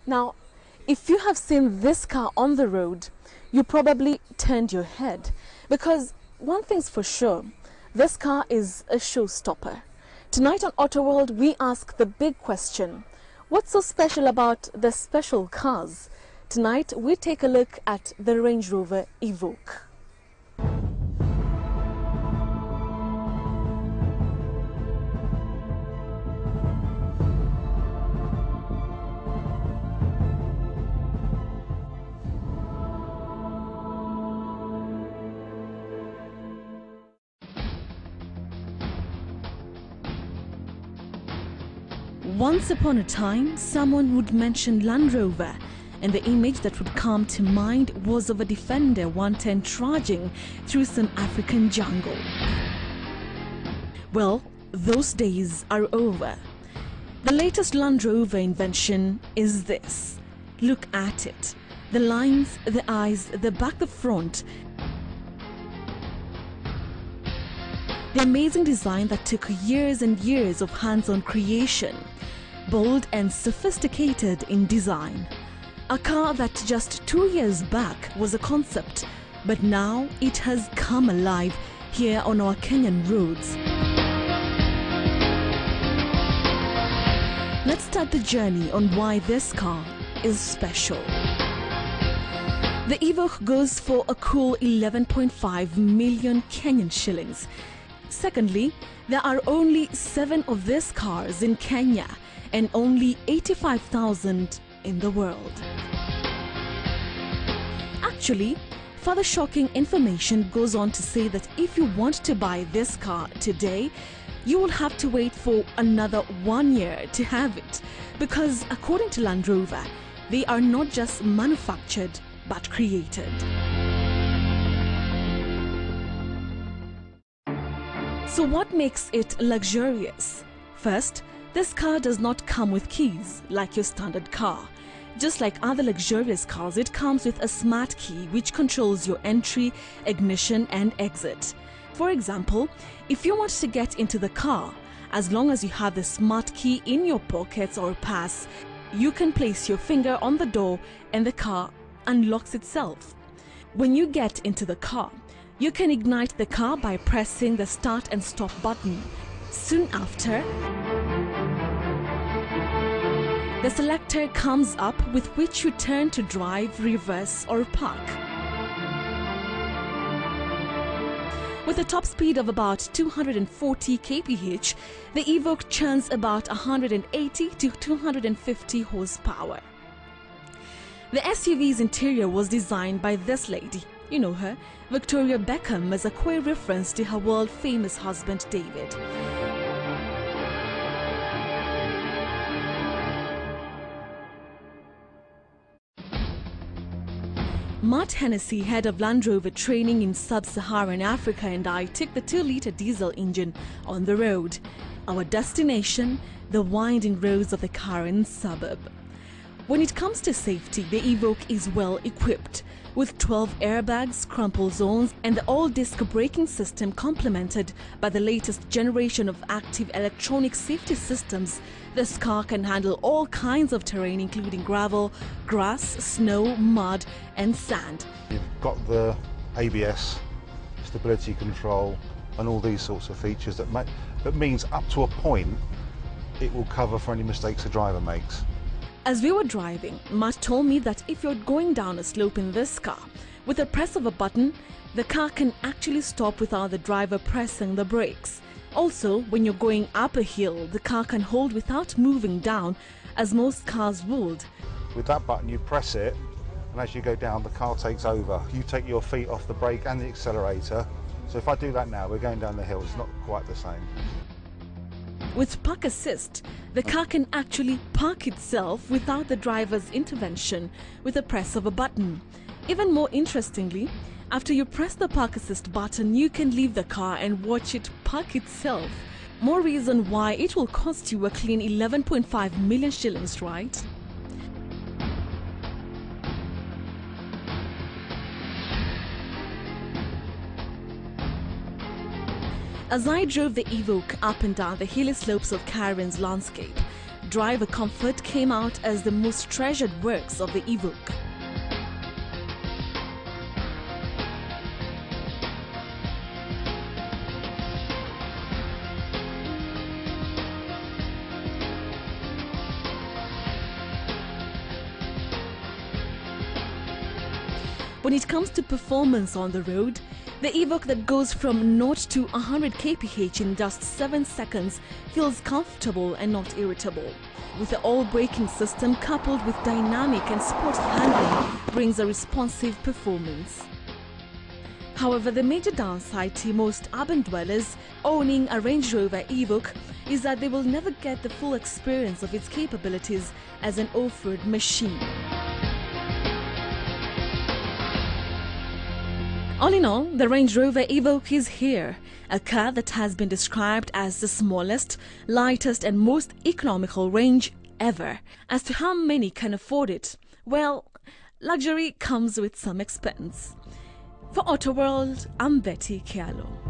Now, if you have seen this car on the road, you probably turned your head, because one thing's for sure, this car is a showstopper. Tonight on Auto World, we ask the big question: what's so special about the special cars? Tonight, we take a look at the Range Rover Evoque. Once upon a time, someone would mention Land Rover, and the image that would come to mind was of a Defender 110 trudging through some African jungle. Well, those days are over. The latest Land Rover invention is this. Look at it. The lines, the eyes, the back, the front. The amazing design that took years and years of hands-on creation. Bold and sophisticated in design. A car that just 2 years back was a concept, but now it has come alive here on our Kenyan roads. Let's start the journey on why this car is special. The Evoque goes for a cool 11.5 million Kenyan shillings. Secondly, there are only 7 of these cars in Kenya and only 85,000 in the world. Actually, further shocking information goes on to say that if you want to buy this car today, you will have to wait for another 1 year to have it, because according to Land Rover, they are not just manufactured but created. So what makes it luxurious? First, this car does not come with keys like your standard car. Just like other luxurious cars, it comes with a smart key which controls your entry, ignition and exit. For example, if you want to get into the car, as long as you have the smart key in your pockets or purse, you can place your finger on the door and the car unlocks itself. When you get into the car, you can ignite the car by pressing the start and stop button. Soon after, the selector comes up with which you turn to drive, reverse or park. With a top speed of about 240 kph, the Evoque churns about 180 to 250 horsepower. The SUV's interior was designed by this lady. You know her, Victoria Beckham, as a queer reference to her world-famous husband David. Matt Hennessy, head of Land Rover training in sub-Saharan Africa, and I took the 2-litre diesel engine on the road. Our destination, the winding roads of the Karen suburb. When it comes to safety, the Evoque is well equipped. With 12 airbags, crumple zones and the all-disc braking system complemented by the latest generation of active electronic safety systems, this car can handle all kinds of terrain including gravel, grass, snow, mud and sand. You've got the ABS, stability control and all these sorts of features that means up to a point it will cover for any mistakes the driver makes. As we were driving, Matt told me that if you're going down a slope in this car, with the press of a button, the car can actually stop without the driver pressing the brakes. Also, when you're going up a hill, the car can hold without moving down, as most cars would. With that button, you press it, and as you go down, the car takes over. You take your feet off the brake and the accelerator. So if I do that now, we're going down the hill, it's not quite the same. With park assist, the car can actually park itself without the driver's intervention with the press of a button. Even more interestingly, after you press the park assist button, you can leave the car and watch it park itself. More reason why it will cost you a clean 11.5 million shillings, right? As I drove the Evoque up and down the hilly slopes of Karen's landscape, driver comfort came out as the most treasured works of the Evoque. When it comes to performance on the road, the Evoque that goes from 0 to 100 kph in just 7 seconds feels comfortable and not irritable. With the all-braking system coupled with dynamic and sporty handling brings a responsive performance. However, the major downside to most urban dwellers owning a Range Rover Evoque is that they will never get the full experience of its capabilities as an off-road machine. All in all, the Range Rover Evoque is here, a car that has been described as the smallest, lightest and most economical range ever. As to how many can afford it, well, luxury comes with some expense. For Auto World, I'm Betty Kialo.